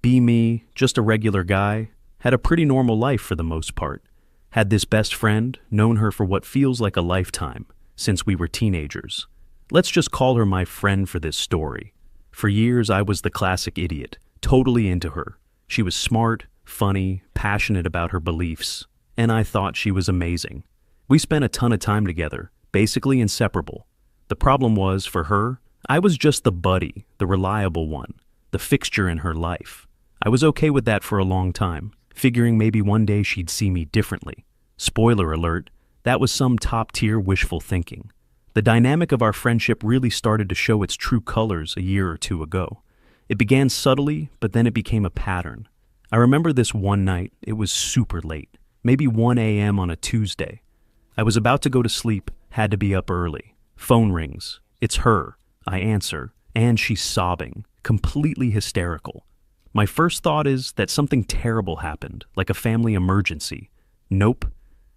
Be me, just a regular guy, had a pretty normal life for the most part. Had this best friend, known her for what feels like a lifetime, since we were teenagers. Let's just call her my friend for this story. For years I was the classic idiot, totally into her. She was smart, funny, passionate about her beliefs, and I thought she was amazing. We spent a ton of time together, basically inseparable. The problem was, for her, I was just the buddy, the reliable one, the fixture in her life. I was okay with that for a long time, figuring maybe one day she'd see me differently. Spoiler alert, that was some top-tier wishful thinking. The dynamic of our friendship really started to show its true colors a year or two ago. It began subtly, but then it became a pattern. I remember this one night. It was super late, maybe 1 a.m. on a Tuesday. I was about to go to sleep, had to be up early. Phone rings. It's her. I answer, and she's sobbing, completely hysterical. My first thought is that something terrible happened, like a family emergency. Nope.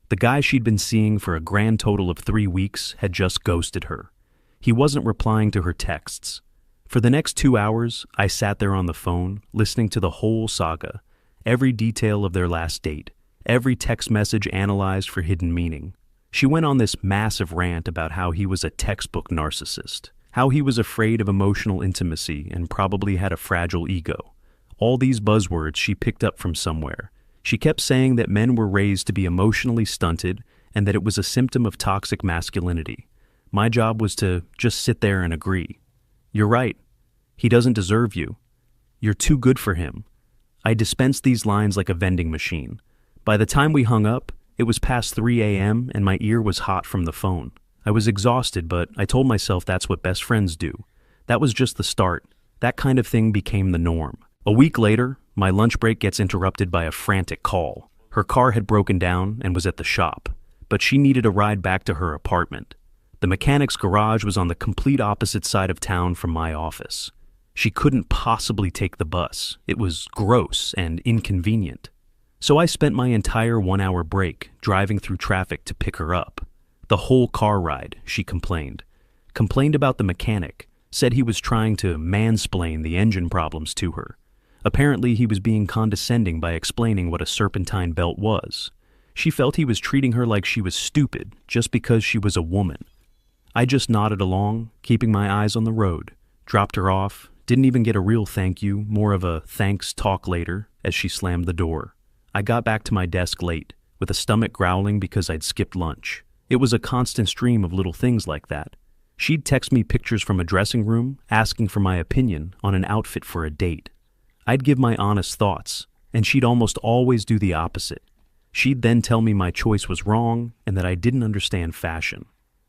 The guy she'd been seeing for a grand total of 3 weeks had just ghosted her. He wasn't replying to her texts. For the next 2 hours, I sat there on the phone, listening to the whole saga, every detail of their last date, every text message analyzed for hidden meaning. She went on this massive rant about how he was a textbook narcissist, how he was afraid of emotional intimacy and probably had a fragile ego. All these buzzwords she picked up from somewhere. She kept saying that men were raised to be emotionally stunted and that it was a symptom of toxic masculinity. My job was to just sit there and agree. You're right. He doesn't deserve you. You're too good for him. I dispensed these lines like a vending machine. By the time we hung up, it was past 3 a.m. and my ear was hot from the phone. I was exhausted, but I told myself that's what best friends do. That was just the start. That kind of thing became the norm. A week later, my lunch break gets interrupted by a frantic call. Her car had broken down and was at the shop, but she needed a ride back to her apartment. The mechanic's garage was on the complete opposite side of town from my office. She couldn't possibly take the bus. It was gross and inconvenient. So I spent my entire 1-hour break driving through traffic to pick her up. The whole car ride, she complained. Complained about the mechanic, said he was trying to mansplain the engine problems to her. Apparently, he was being condescending by explaining what a serpentine belt was. She felt he was treating her like she was stupid just because she was a woman. I just nodded along, keeping my eyes on the road, dropped her off, didn't even get a real thank you, more of a thanks talk later, as she slammed the door. I got back to my desk late, with a stomach growling because I'd skipped lunch. It was a constant stream of little things like that. She'd text me pictures from a dressing room, asking for my opinion on an outfit for a date. I'd give my honest thoughts, and she'd almost always do the opposite. She'd then tell me my choice was wrong and that I didn't understand fashion.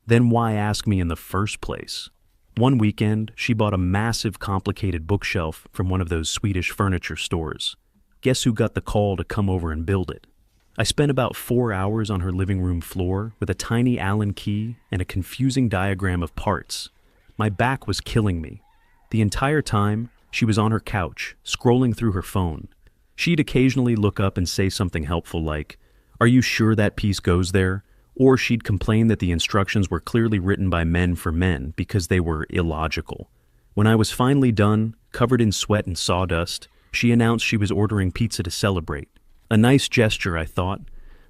Then why ask me in the first place? One weekend, she bought a massive, complicated bookshelf from one of those Swedish furniture stores. Guess who got the call to come over and build it? I spent about 4 hours on her living room floor with a tiny Allen key and a confusing diagram of parts. My back was killing me. The entire time, she was on her couch, scrolling through her phone. She'd occasionally look up and say something helpful like, "Are you sure that piece goes there?" Or she'd complain that the instructions were clearly written by men for men because they were illogical. When I was finally done, covered in sweat and sawdust, she announced she was ordering pizza to celebrate. A nice gesture, I thought.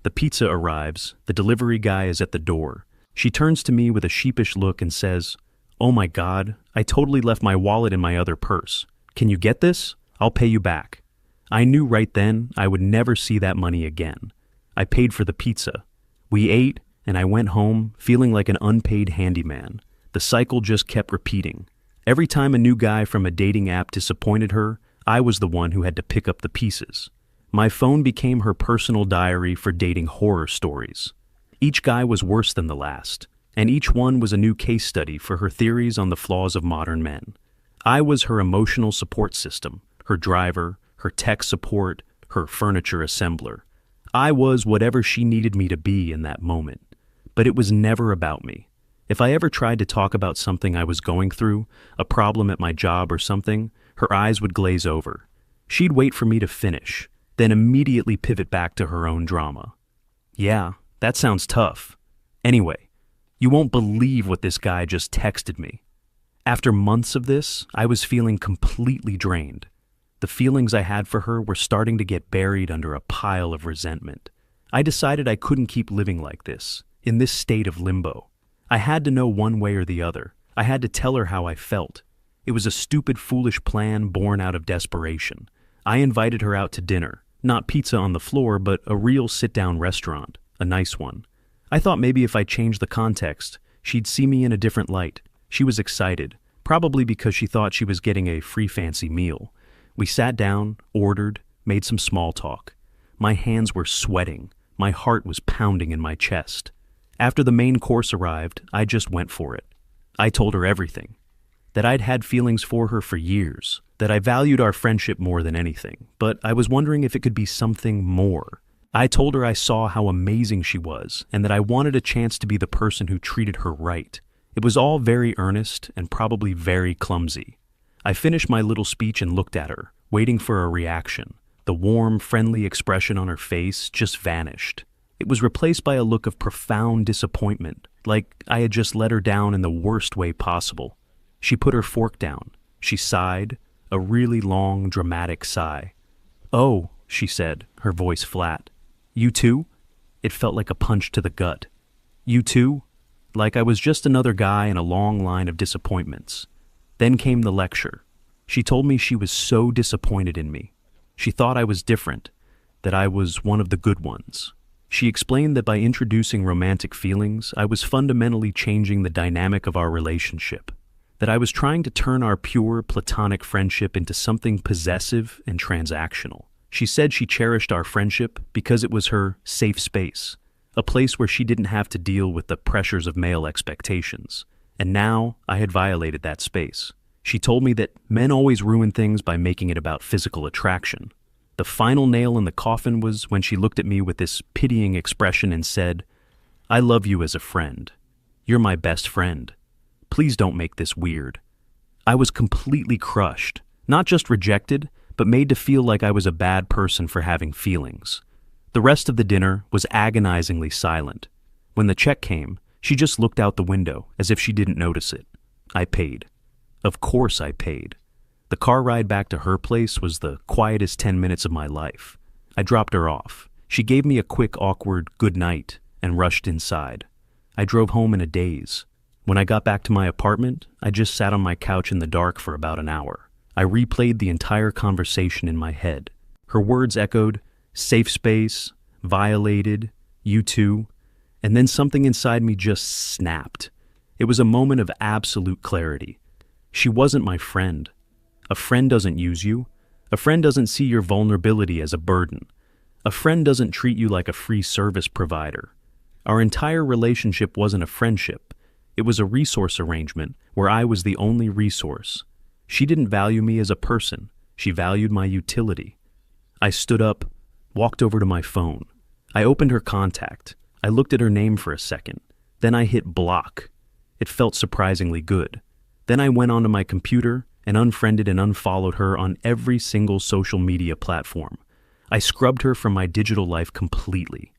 The pizza arrives. The delivery guy is at the door. She turns to me with a sheepish look and says, "Oh my God, I totally left my wallet in my other purse. Can you get this? I'll pay you back." I knew right then I would never see that money again. I paid for the pizza. We ate, and I went home feeling like an unpaid handyman. The cycle just kept repeating. Every time a new guy from a dating app disappointed her, I was the one who had to pick up the pieces. My phone became her personal diary for dating horror stories. Each guy was worse than the last, and each one was a new case study for her theories on the flaws of modern men. I was her emotional support system, her driver, her tech support, her furniture assembler. I was whatever she needed me to be in that moment. But it was never about me. If I ever tried to talk about something I was going through, a problem at my job or something, her eyes would glaze over. She'd wait for me to finish, then immediately pivot back to her own drama. Yeah, that sounds tough. Anyway, you won't believe what this guy just texted me. After months of this, I was feeling completely drained. The feelings I had for her were starting to get buried under a pile of resentment. I decided I couldn't keep living like this, in this state of limbo. I had to know one way or the other. I had to tell her how I felt. It was a stupid, foolish plan born out of desperation. I invited her out to dinner. Not pizza on the floor, but a real sit-down restaurant. A nice one. I thought maybe if I changed the context, she'd see me in a different light. She was excited, probably because she thought she was getting a free fancy meal. We sat down, ordered, made some small talk. My hands were sweating. My heart was pounding in my chest. After the main course arrived, I just went for it. I told her everything. That I'd had feelings for her for years. That I valued our friendship more than anything. But I was wondering if it could be something more. I told her I saw how amazing she was, and that I wanted a chance to be the person who treated her right. It was all very earnest and probably very clumsy. I finished my little speech and looked at her, waiting for a reaction. The warm, friendly expression on her face just vanished. It was replaced by a look of profound disappointment, like I had just let her down in the worst way possible. She put her fork down. She sighed, a really long, dramatic sigh. "Oh," she said, her voice flat. "You too?" It felt like a punch to the gut. "You too?" Like I was just another guy in a long line of disappointments. Then came the lecture. She told me she was so disappointed in me. She thought I was different, that I was one of the good ones. She explained that by introducing romantic feelings, I was fundamentally changing the dynamic of our relationship. That I was trying to turn our pure, platonic friendship into something possessive and transactional. She said she cherished our friendship because it was her safe space, a place where she didn't have to deal with the pressures of male expectations. And now I had violated that space. She told me that men always ruin things by making it about physical attraction. The final nail in the coffin was when she looked at me with this pitying expression and said, "I love you as a friend. You're my best friend. Please don't make this weird." I was completely crushed, not just rejected, but made to feel like I was a bad person for having feelings. The rest of the dinner was agonizingly silent. When the check came, she just looked out the window as if she didn't notice it. I paid. Of course I paid. The car ride back to her place was the quietest 10 minutes of my life. I dropped her off. She gave me a quick, awkward good night and rushed inside. I drove home in a daze. When I got back to my apartment, I just sat on my couch in the dark for about an hour. I replayed the entire conversation in my head. Her words echoed, safe space, violated, you too, and then something inside me just snapped. It was a moment of absolute clarity. She wasn't my friend. A friend doesn't use you. A friend doesn't see your vulnerability as a burden. A friend doesn't treat you like a free service provider. Our entire relationship wasn't a friendship. It was a resource arrangement where I was the only resource. She didn't value me as a person. She valued my utility. I stood up, walked over to my phone. I opened her contact. I looked at her name for a second. Then I hit block. It felt surprisingly good. Then I went onto my computer and unfriended and unfollowed her on every single social media platform. I scrubbed her from my digital life completely.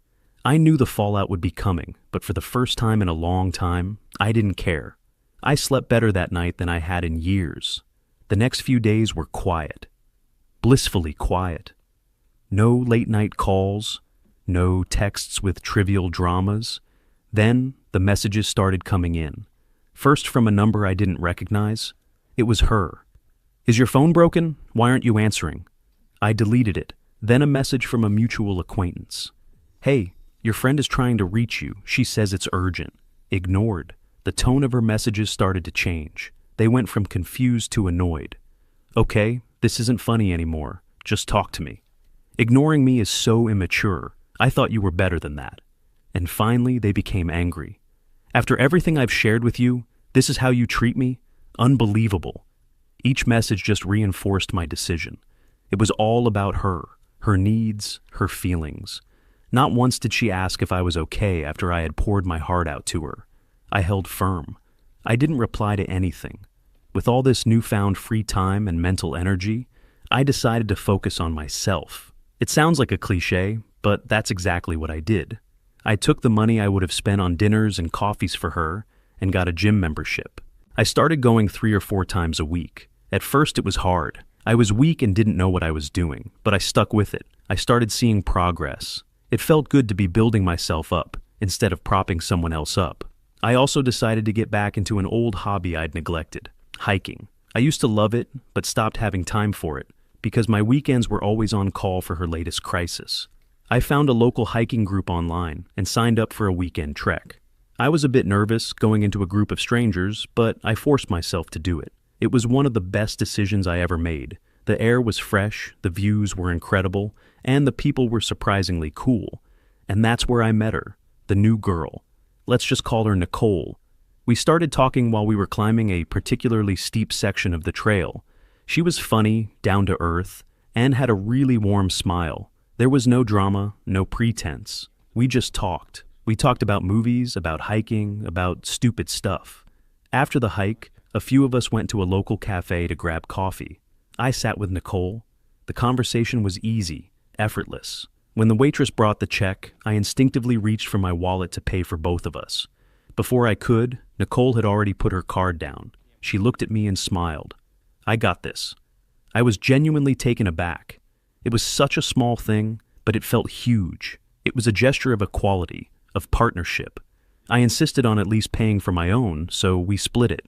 I knew the fallout would be coming, but for the first time in a long time, I didn't care. I slept better that night than I had in years. The next few days were quiet. Blissfully quiet. No late-night calls, no texts with trivial dramas. Then the messages started coming in. First from a number I didn't recognize. It was her. "Is your phone broken? Why aren't you answering?" I deleted it. Then a message from a mutual acquaintance. "Hey, your friend is trying to reach you. She says it's urgent." Ignored. The tone of her messages started to change. They went from confused to annoyed. "Okay, this isn't funny anymore. Just talk to me." Ignoring me is so immature. I thought you were better than that. And finally, they became angry. "After everything I've shared with you, this is how you treat me? Unbelievable." Each message just reinforced my decision. It was all about her needs, her feelings. Not once did she ask if I was okay after I had poured my heart out to her. I held firm. I didn't reply to anything. With all this newfound free time and mental energy, I decided to focus on myself. It sounds like a cliche, but that's exactly what I did. I took the money I would have spent on dinners and coffees for her and got a gym membership. I started going 3 or 4 times a week. At first it was hard. I was weak and didn't know what I was doing, but I stuck with it. I started seeing progress. It felt good to be building myself up instead of propping someone else up. I also decided to get back into an old hobby I'd neglected, hiking. I used to love it, but stopped having time for it because my weekends were always on call for her latest crisis. I found a local hiking group online and signed up for a weekend trek. I was a bit nervous going into a group of strangers, but I forced myself to do it. It was one of the best decisions I ever made. The air was fresh, the views were incredible, and the people were surprisingly cool. And that's where I met her, the new girl. Let's just call her Nicole. We started talking while we were climbing a particularly steep section of the trail. She was funny, down to earth, and had a really warm smile. There was no drama, no pretense. We just talked. We talked about movies, about hiking, about stupid stuff. After the hike, a few of us went to a local cafe to grab coffee. I sat with Nicole. The conversation was easy, effortless. When the waitress brought the check, I instinctively reached for my wallet to pay for both of us. Before I could, Nicole had already put her card down. She looked at me and smiled. I got this. I was genuinely taken aback. It was such a small thing, but it felt huge. It was a gesture of equality, of partnership. I insisted on at least paying for my own, so we split it.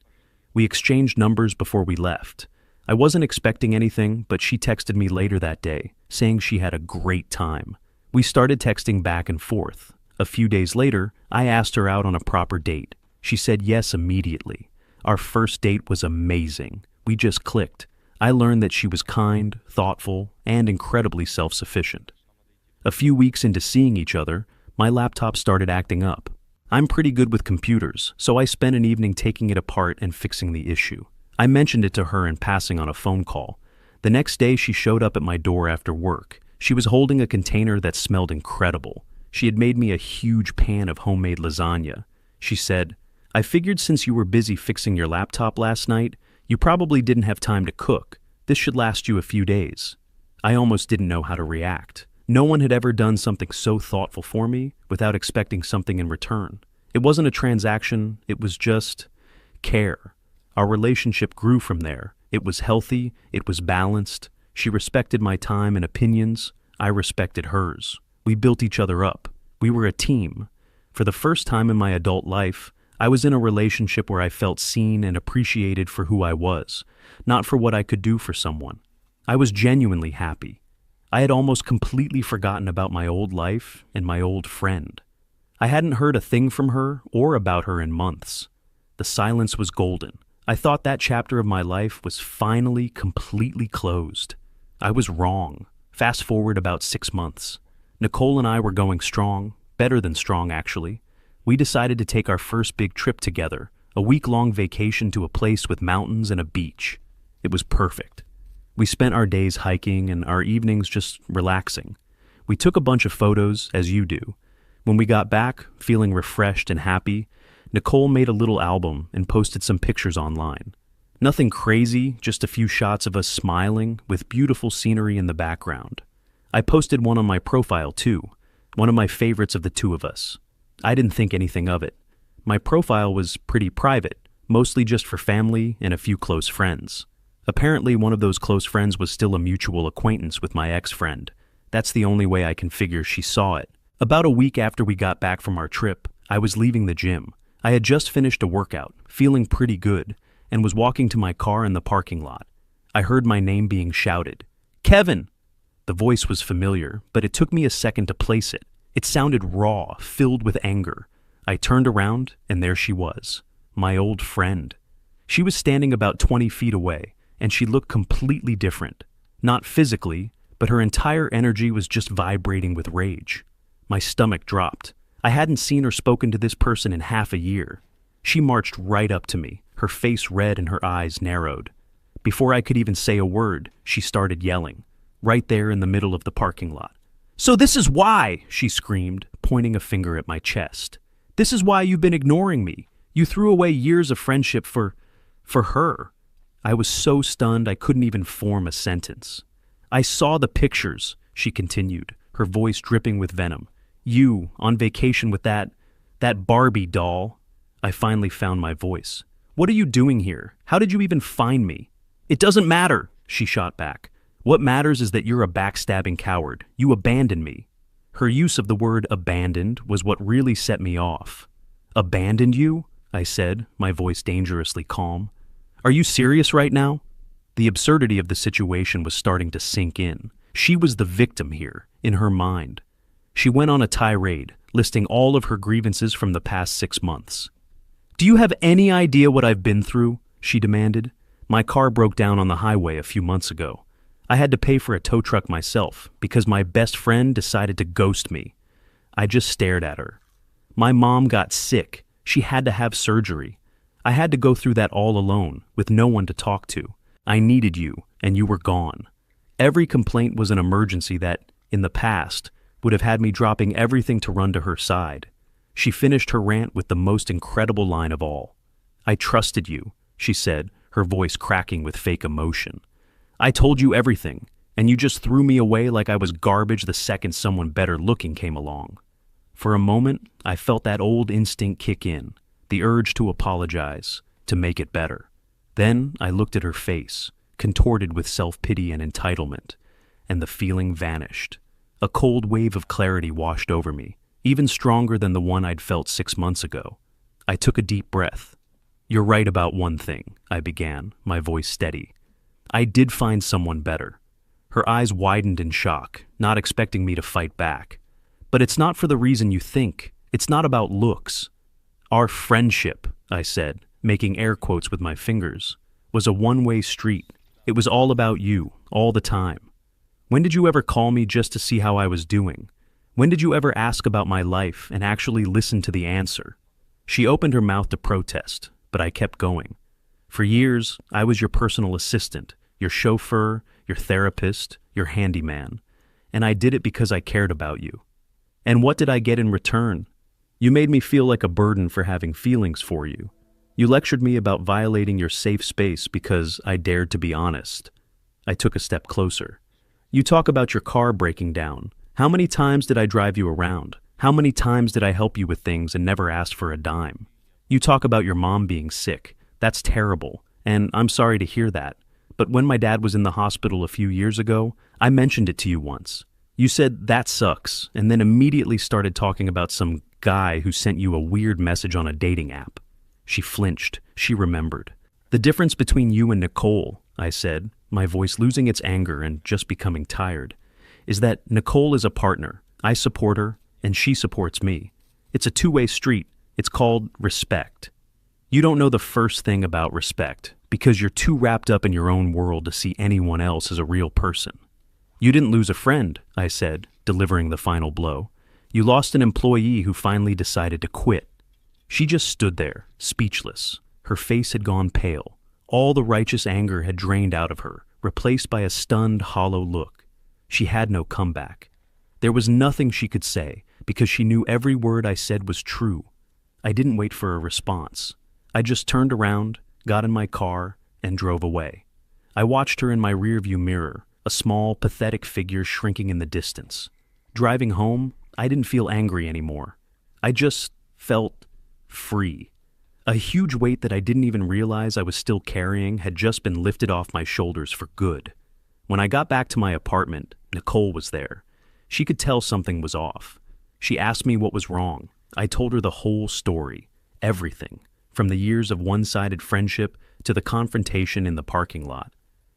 We exchanged numbers before we left. I wasn't expecting anything, but she texted me later that day, saying she had a great time. We started texting back and forth. A few days later, I asked her out on a proper date. She said yes immediately. Our first date was amazing. We just clicked. I learned that she was kind, thoughtful, and incredibly self-sufficient. A few weeks into seeing each other, my laptop started acting up. I'm pretty good with computers, so I spent an evening taking it apart and fixing the issue. I mentioned it to her in passing on a phone call. The next day, she showed up at my door after work. She was holding a container that smelled incredible. She had made me a huge pan of homemade lasagna. She said, "I figured since you were busy fixing your laptop last night, you probably didn't have time to cook. This should last you a few days." I almost didn't know how to react. No one had ever done something so thoughtful for me without expecting something in return. It wasn't a transaction, it was just care. Our relationship grew from there. It was healthy, it was balanced. She respected my time and opinions. I respected hers. We built each other up. We were a team. For the first time in my adult life, I was in a relationship where I felt seen and appreciated for who I was, not for what I could do for someone. I was genuinely happy. I had almost completely forgotten about my old life and my old friend. I hadn't heard a thing from her or about her in months. The silence was golden. I thought that chapter of my life was finally completely closed. I was wrong. Fast forward about 6 months. Nicole and I were going strong, better than strong actually. We decided to take our first big trip together, a week-long vacation to a place with mountains and a beach. It was perfect. We spent our days hiking and our evenings just relaxing. We took a bunch of photos, as you do. When we got back, feeling refreshed and happy, Nicole made a little album and posted some pictures online. Nothing crazy, just a few shots of us smiling with beautiful scenery in the background. I posted one on my profile too, one of my favorites of the two of us. I didn't think anything of it. My profile was pretty private, mostly just for family and a few close friends. Apparently, one of those close friends was still a mutual acquaintance with my ex-friend. That's the only way I can figure she saw it. About a week after we got back from our trip, I was leaving the gym. I had just finished a workout, feeling pretty good, and was walking to my car in the parking lot. I heard my name being shouted. "Kevin!" The voice was familiar, but it took me a second to place it. It sounded raw, filled with anger. I turned around, and there she was, my old friend. She was standing about 20 feet away, and she looked completely different. Not physically, but her entire energy was just vibrating with rage. My stomach dropped. I hadn't seen or spoken to this person in half a year. She marched right up to me, her face red and her eyes narrowed. Before I could even say a word, she started yelling, right there in the middle of the parking lot. "So this is why," she screamed, pointing a finger at my chest. "This is why you've been ignoring me. You threw away years of friendship for her." I was so stunned I couldn't even form a sentence. "I saw the pictures," she continued, her voice dripping with venom. "You, on vacation with that Barbie doll." I finally found my voice. "What are you doing here? How did you even find me?" "It doesn't matter," she shot back. What matters is that you're a backstabbing coward. You abandoned me. Her use of the word abandoned was what really set me off. Abandoned you? I said, my voice dangerously calm. Are you serious right now? The absurdity of the situation was starting to sink in. She was the victim here, in her mind. She went on a tirade, listing all of her grievances from the past 6 months. Do you have any idea what I've been through? She demanded. My car broke down on the highway a few months ago. I had to pay for a tow truck myself because my best friend decided to ghost me. I just stared at her. My mom got sick. She had to have surgery. I had to go through that all alone, with no one to talk to. I needed you, and you were gone. Every complaint was an emergency that, in the past, would have had me dropping everything to run to her side. She finished her rant with the most incredible line of all. I trusted you, she said, her voice cracking with fake emotion. I told you everything, and you just threw me away like I was garbage the second someone better looking came along. For a moment, I felt that old instinct kick in, the urge to apologize, to make it better. Then I looked at her face, contorted with self-pity and entitlement, and the feeling vanished. A cold wave of clarity washed over me, even stronger than the one I'd felt 6 months ago. I took a deep breath. You're right about one thing, I began, my voice steady. I did find someone better. Her eyes widened in shock, not expecting me to fight back. But it's not for the reason you think. It's not about looks. Our friendship, I said, making air quotes with my fingers, was a one-way street. It was all about you, all the time. When did you ever call me just to see how I was doing? When did you ever ask about my life and actually listen to the answer? She opened her mouth to protest, but I kept going. For years, I was your personal assistant, your chauffeur, your therapist, your handyman, and I did it because I cared about you. And what did I get in return? You made me feel like a burden for having feelings for you. You lectured me about violating your safe space because I dared to be honest. I took a step closer. You talk about your car breaking down. How many times did I drive you around? How many times did I help you with things and never asked for a dime? You talk about your mom being sick. That's terrible, and I'm sorry to hear that. But when my dad was in the hospital a few years ago, I mentioned it to you once. You said, that sucks, and then immediately started talking about some guy who sent you a weird message on a dating app. She flinched. She remembered. The difference between you and Nicole, I said, my voice losing its anger and just becoming tired, is that Nicole is a partner. I support her, and she supports me. It's a two-way street. It's called respect. You don't know the first thing about respect, because you're too wrapped up in your own world to see anyone else as a real person. You didn't lose a friend, I said, delivering the final blow. You lost an employee who finally decided to quit. She just stood there, speechless. Her face had gone pale. All the righteous anger had drained out of her, replaced by a stunned, hollow look. She had no comeback. There was nothing she could say, because she knew every word I said was true. I didn't wait for a response. I just turned around, got in my car, and drove away. I watched her in my rearview mirror, a small, pathetic figure shrinking in the distance. Driving home, I didn't feel angry anymore. I just felt free. A huge weight that I didn't even realize I was still carrying had just been lifted off my shoulders for good. When I got back to my apartment, Nicole was there. She could tell something was off. She asked me what was wrong. I told her the whole story, everything, from the years of one-sided friendship to the confrontation in the parking lot.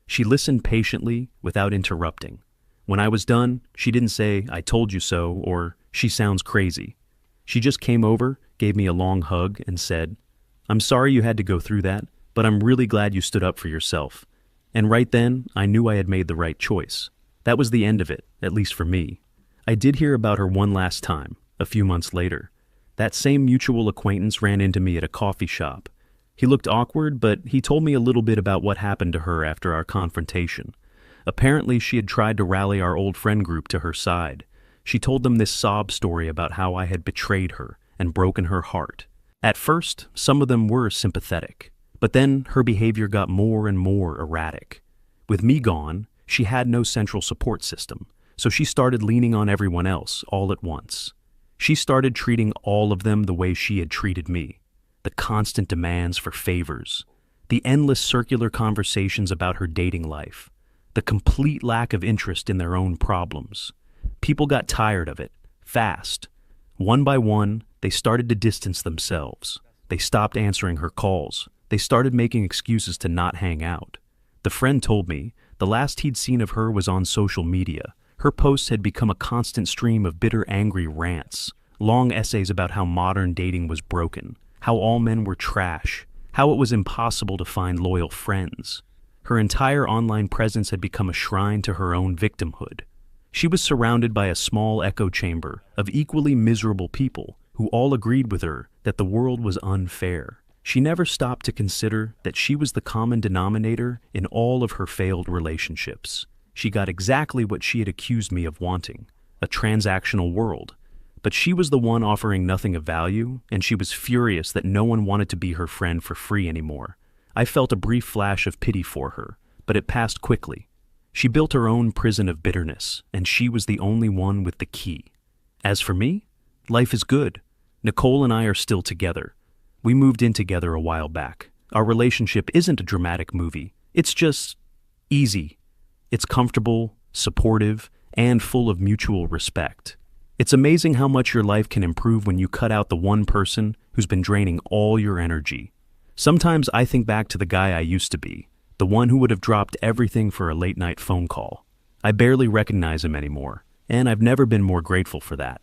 She listened patiently, without interrupting. When I was done, she didn't say, "I told you so," or "she sounds crazy." She just came over, gave me a long hug, and said, "I'm sorry you had to go through that, but I'm really glad you stood up for yourself." And right then, I knew I had made the right choice. That was the end of it, at least for me. I did hear about her one last time, a few months later. That same mutual acquaintance ran into me at a coffee shop. He looked awkward, but he told me a little bit about what happened to her after our confrontation. Apparently, she had tried to rally our old friend group to her side. She told them this sob story about how I had betrayed her and broken her heart. At first, some of them were sympathetic, but then her behavior got more and more erratic. With me gone, she had no central support system, so she started leaning on everyone else all at once. She started treating all of them the way she had treated me. The constant demands for favors, the endless circular conversations about her dating life, The complete lack of interest in their own problems. People got tired of it, fast. One by one, they started to distance themselves. They stopped answering her calls. They started making excuses to not hang out. The friend told me the last he'd seen of her was on social media. Her posts had become a constant stream of bitter, angry rants, long essays about how modern dating was broken, how all men were trash, how it was impossible to find loyal friends. Her entire online presence had become a shrine to her own victimhood. She was surrounded by a small echo chamber of equally miserable people who all agreed with her that the world was unfair. She never stopped to consider that she was the common denominator in all of her failed relationships. She got exactly what she had accused me of wanting, a transactional world. But she was the one offering nothing of value, and she was furious that no one wanted to be her friend for free anymore. I felt a brief flash of pity for her, but it passed quickly. She built her own prison of bitterness, and she was the only one with the key. As for me, life is good. Nicole and I are still together. We moved in together a while back. Our relationship isn't a dramatic movie. It's just easy. It's comfortable, supportive, and full of mutual respect. It's amazing how much your life can improve when you cut out the one person who's been draining all your energy. Sometimes I think back to the guy I used to be, the one who would have dropped everything for a late-night phone call. I barely recognize him anymore, and I've never been more grateful for that.